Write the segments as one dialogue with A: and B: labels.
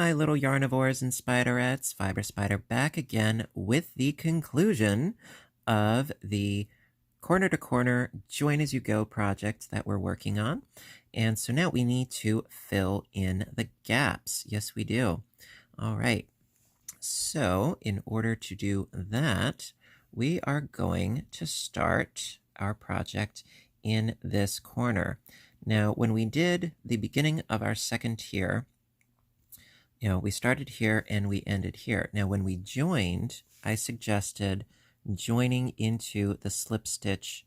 A: my little yarnivores and spiderettes, Fiber Spider back again with the conclusion of the corner to corner join as you go project that we're working on. And so now we need to fill in the gaps. Yes, we do. All right. So in order to do that, we are going to start our project in this corner. Now, when we did the beginning of our second tier, we started here and we ended here. Now, when we joined, I suggested joining into the slip stitch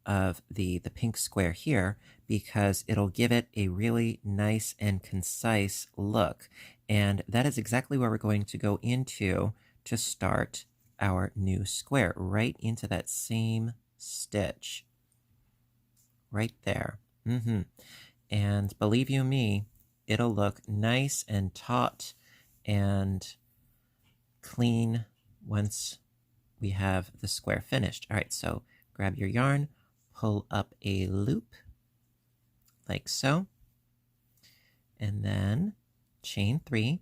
A: of the pink square here because it'll give it a really nice and concise look. And that is exactly where we're going to go into to start our new square, right into that same stitch. Right there. And believe you me, it'll look nice and taut and clean once we have the square finished. All right, so grab your yarn, pull up a loop like so, and then chain 3,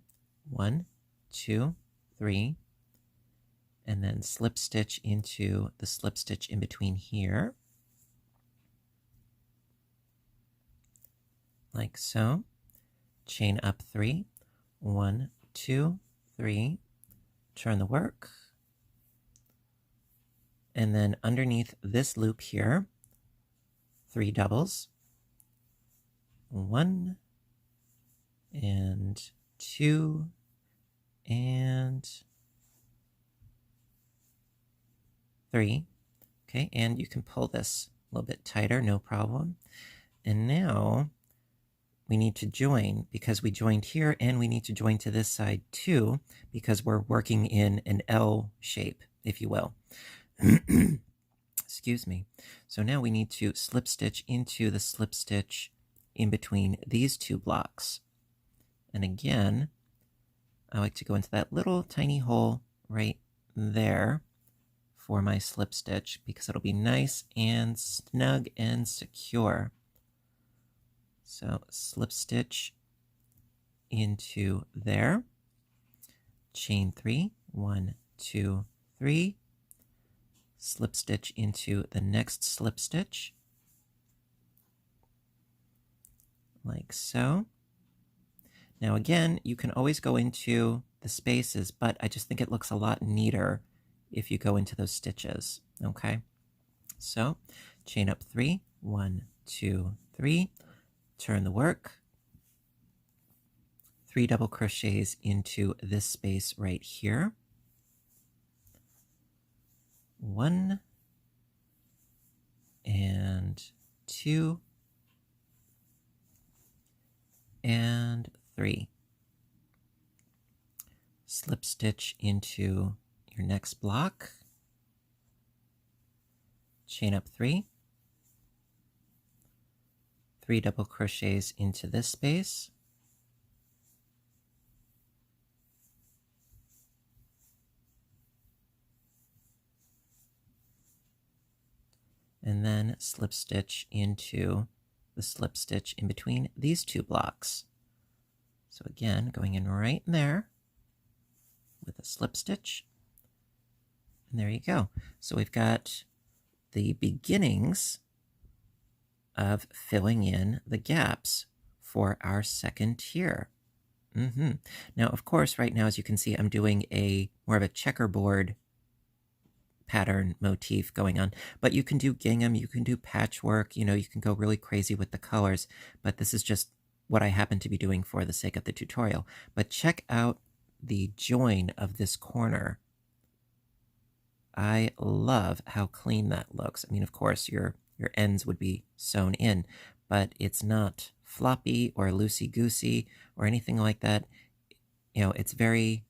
A: 1, 2, 3, and then slip stitch into the slip stitch in between here, like so. Chain up 3, 1, 2, 3, turn the work, and then underneath this loop here, 3 doubles, 1 and 2 and 3. Okay, and you can pull this a little bit tighter, no problem. And now we need to join because we joined here, and we need to join to this side too because we're working in an L shape, if you will. Excuse me. So now we need to slip stitch into the slip stitch in between these two blocks. And again, I like to go into that little tiny hole right there for my slip stitch because it'll be nice and snug and secure. So slip stitch into there, chain 3, 1, 2, 3, slip stitch into the next slip stitch, like so. Now again, you can always go into the spaces, but I just think it looks a lot neater if you go into those stitches, okay? So chain up 3, 1, 2, 3, turn the work, 3 double crochets into this space right here, 1 and 2 and 3. Slip stitch into your next block, chain up 3, 3 double crochets into this space, and then slip stitch into the slip stitch in between these two blocks. So again, going in right there with a slip stitch, and there you go. So we've got the beginnings of filling in the gaps for our second tier. Now, of course, right now, as you can see, I'm doing more of a checkerboard pattern motif going on, but you can do gingham, you can do patchwork, you can go really crazy with the colors, but this is just what I happen to be doing for the sake of the tutorial. But check out the join of this corner. I love how clean that looks. I mean, of course, your ends would be sewn in, but it's not floppy or loosey-goosey or anything like that. It's very,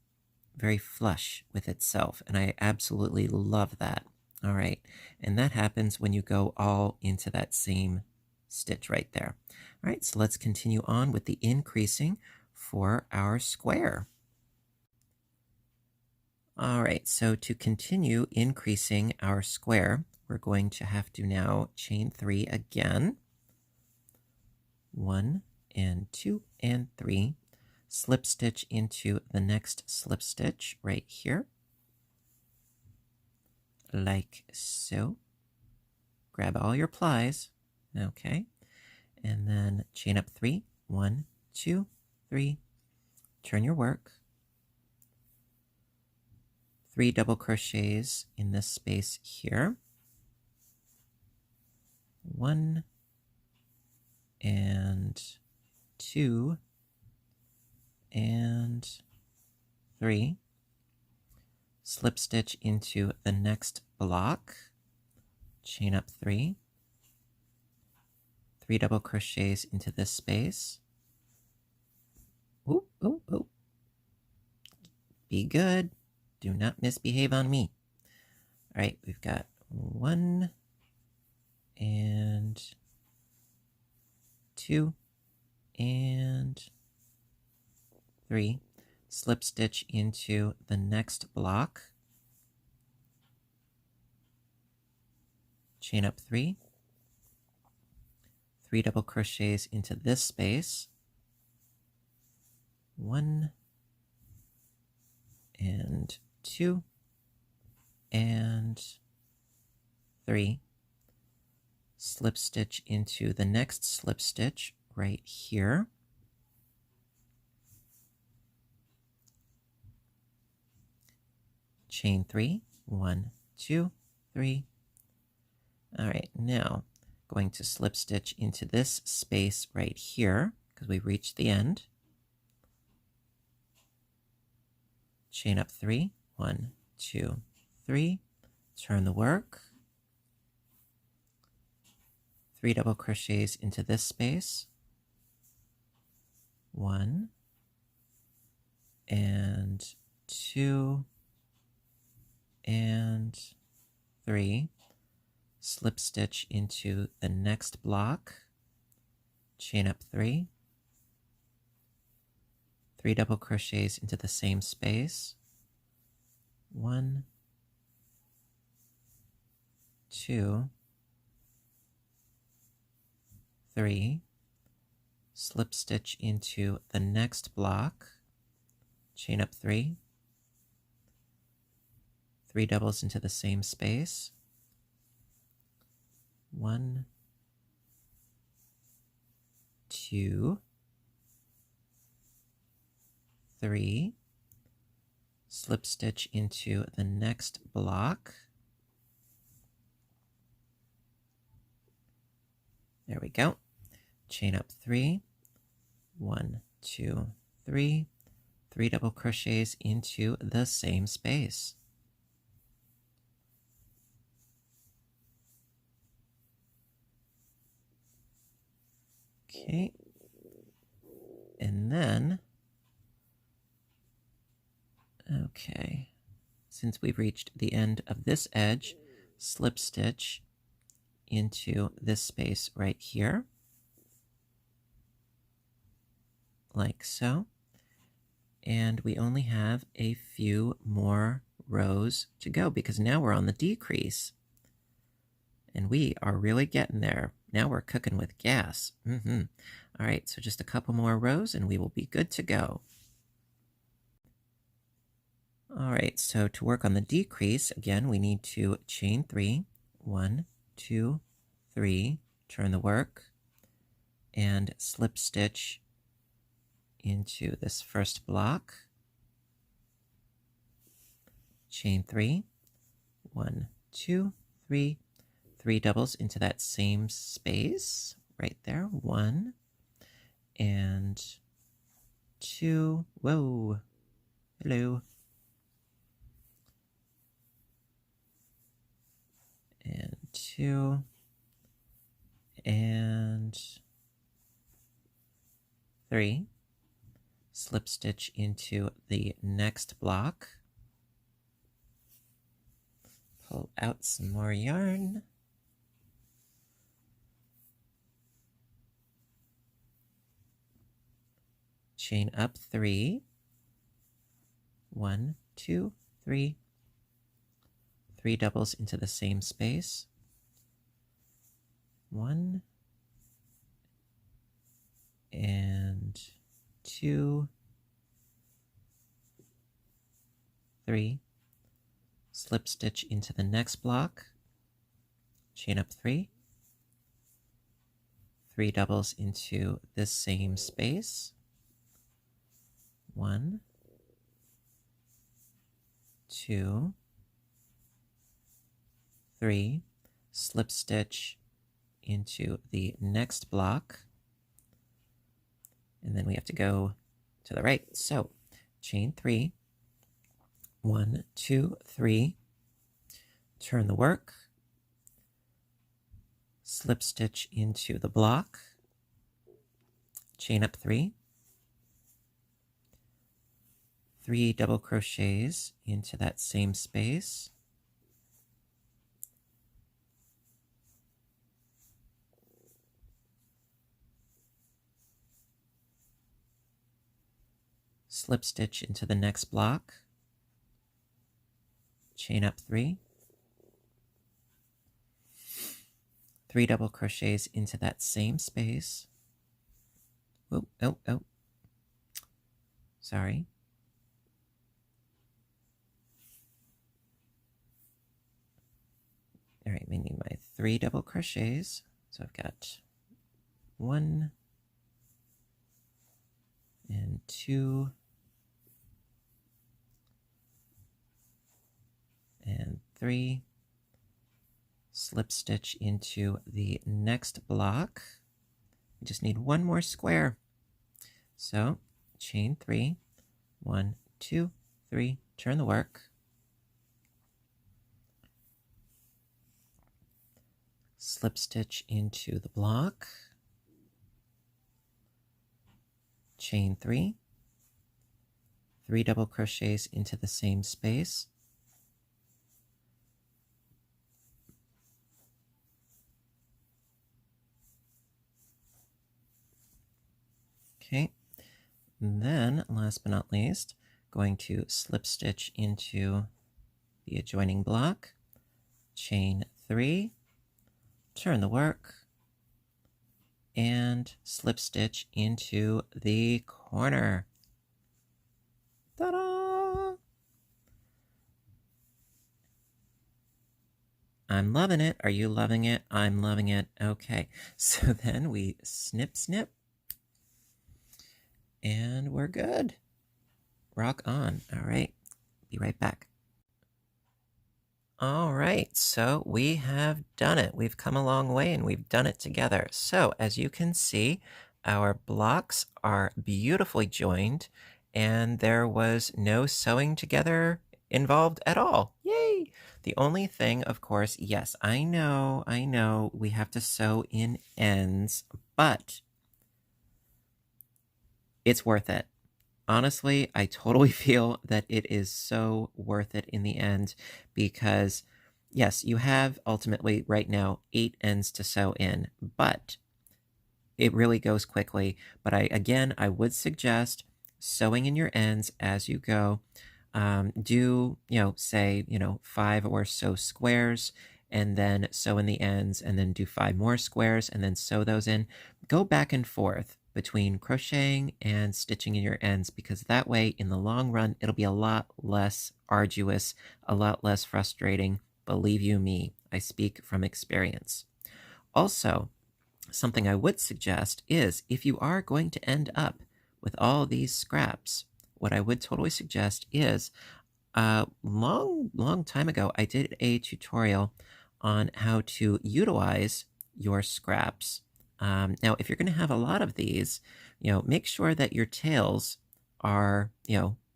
A: very flush with itself, and I absolutely love that. All right, and that happens when you go all into that same stitch right there. All right, so let's continue on with the increasing for our square. All right, so to continue increasing our square, we're going to have to now chain 3 again. 1 and 2 and 3. slip stitch into the next slip stitch right here, like so. Grab all your plies, okay, and then chain up 3, 1, 2, 3, turn your work, 3 double crochets in this space here, 1 and 2 and 3, slip stitch into the next block, chain up 3, 3 double crochets into this space. Ooh, ooh, ooh. Be good. Do not misbehave on me. All right, we've got 1 and 2 and 3. Slip stitch into the next block. Chain up 3. 3 double crochets into this space. 1 and 2 and 3. Slip stitch into the next slip stitch right here. Chain 3, 1, 2, 3. All right, now going to slip stitch into this space right here because we've reached the end. Chain up 3, 1, 2, 3. Turn the work. 3 double crochets into this space. 1 and 2 and 3. Slip stitch into the next block. Chain up 3. 3 double crochets into the same space. 1, 2, 3. Slip stitch into the next block. Chain up 3. 3 doubles into the same space. 1, 2, 3. Slip stitch into the next block. There we go. Chain up 3. 1, 2, 3. 3 double crochets into the same space. Okay. And then, okay, since we've reached the end of this edge, slip stitch into this space right here, like so. And we only have a few more rows to go because now we're on the decrease. And we are really getting there. Now we're cooking with gas. All right, so just a couple more rows and we will be good to go. All right, so to work on the decrease, again, we need to chain 3. 1, 2, 3. Turn the work and slip stitch into this first block. Chain 3. 1, 2, 3. 3 doubles into that same space right there. 1 and 2. Whoa. Hello. And 2 and 3. Slip stitch into the next block. Pull out some more yarn. Chain up 3. 1, 2, 3. 3 doubles into the same space. 1 and 2 3, slip stitch into the next block, chain up 3, 3 doubles into this same space, 1, 2, 3, slip stitch into the next block, and then we have to go to the right. So chain 3, 1, 2, 3, turn the work, slip stitch into the block, chain up 3, 3 double crochets into that same space, slip stitch into the next block, chain up 3, 3 double crochets into that same space. Oh, sorry. All right, we need my 3 double crochets. So I've got 1 and 2 and 3. Slip stitch into the next block. We just need one more square. So chain 3, 1, 2, 3, turn the work. Slip stitch into the block. Chain 3, 3 double crochets into the same space. Okay, and then last but not least, going to slip stitch into the adjoining block, chain 3, turn the work, and slip stitch into the corner. Ta-da! I'm loving it. Are you loving it? I'm loving it. Okay, so then we snip, snip, and we're good. Rock on. All right, be right back. All right, so we have done it. We've come a long way and we've done it together. So as you can see, our blocks are beautifully joined and there was no sewing together involved at all. Yay! The only thing, of course, yes, I know, we have to sew in ends, but it's worth it. Honestly, I totally feel that it is so worth it in the end because, yes, you have ultimately right now 8 ends to sew in, but it really goes quickly. But I would suggest sewing in your ends as you go. Do, say, 5 or so squares and then sew in the ends and then do 5 more squares and then sew those in. Go back and forth between crocheting and stitching in your ends because that way in the long run it'll be a lot less arduous, a lot less frustrating. Believe you me, I speak from experience. Also, something I would suggest is if you are going to end up with all these scraps, what I would totally suggest is long time ago I did a tutorial on how to utilize your scraps. Now, if you're going to have a lot of these, make sure that your tails are,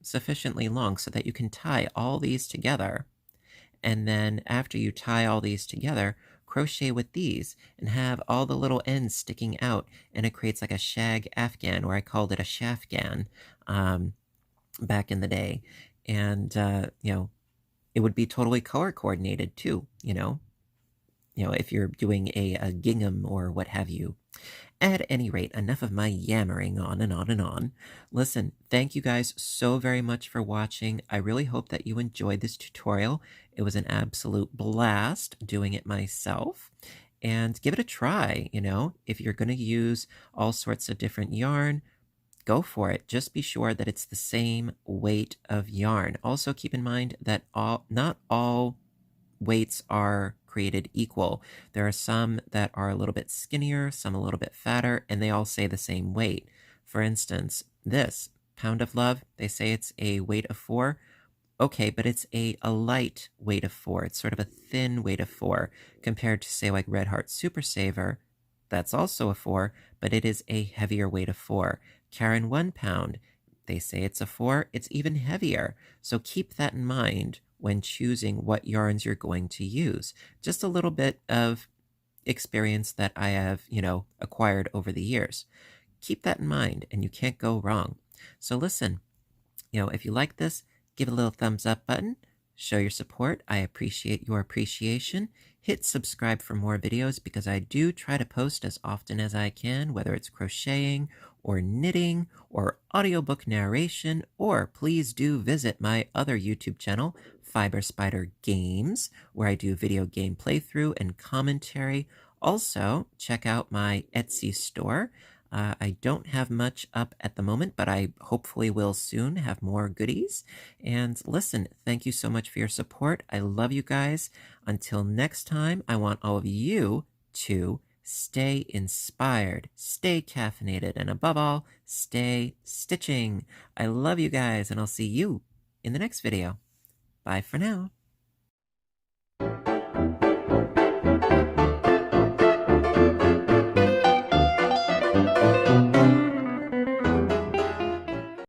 A: sufficiently long so that you can tie all these together. And then after you tie all these together, crochet with these and have all the little ends sticking out. And it creates like a shag afghan, or I called it a shafghan back in the day. And, it would be totally color coordinated too, if you're doing a gingham or what have you. At any rate, enough of my yammering on and on and on. Listen, thank you guys so very much for watching. I really hope that you enjoyed this tutorial. It was an absolute blast doing it myself. And give it a try, if you're going to use all sorts of different yarn, go for it. Just be sure that it's the same weight of yarn. Also keep in mind that not all weights are created equal. There are some that are a little bit skinnier, some a little bit fatter, and they all say the same weight. For instance, this pound of love, they say it's a weight of 4. Okay, but it's a light weight of 4. It's sort of a thin weight of 4 compared to, say, like Red Heart Super Saver. That's also a 4, but it is a heavier weight of 4. Karen 1 pound, they say it's a 4. It's even heavier. So keep that in mind when choosing what yarns you're going to use. Just a little bit of experience that I have, acquired over the years. Keep that in mind, and you can't go wrong. So listen, if you like this, give it a little thumbs up button. Show your support. I appreciate your appreciation. Hit subscribe for more videos because I do try to post as often as I can, whether it's crocheting or knitting or audiobook narration, or please do visit my other YouTube channel, Fiber Spider Games, where I do video game playthrough and commentary. Also, check out my Etsy store. I don't have much up at the moment, but I hopefully will soon have more goodies. And listen, thank you so much for your support. I love you guys. Until next time, I want all of you to stay inspired, stay caffeinated, and above all, stay stitching. I love you guys, and I'll see you in the next video. Bye for now.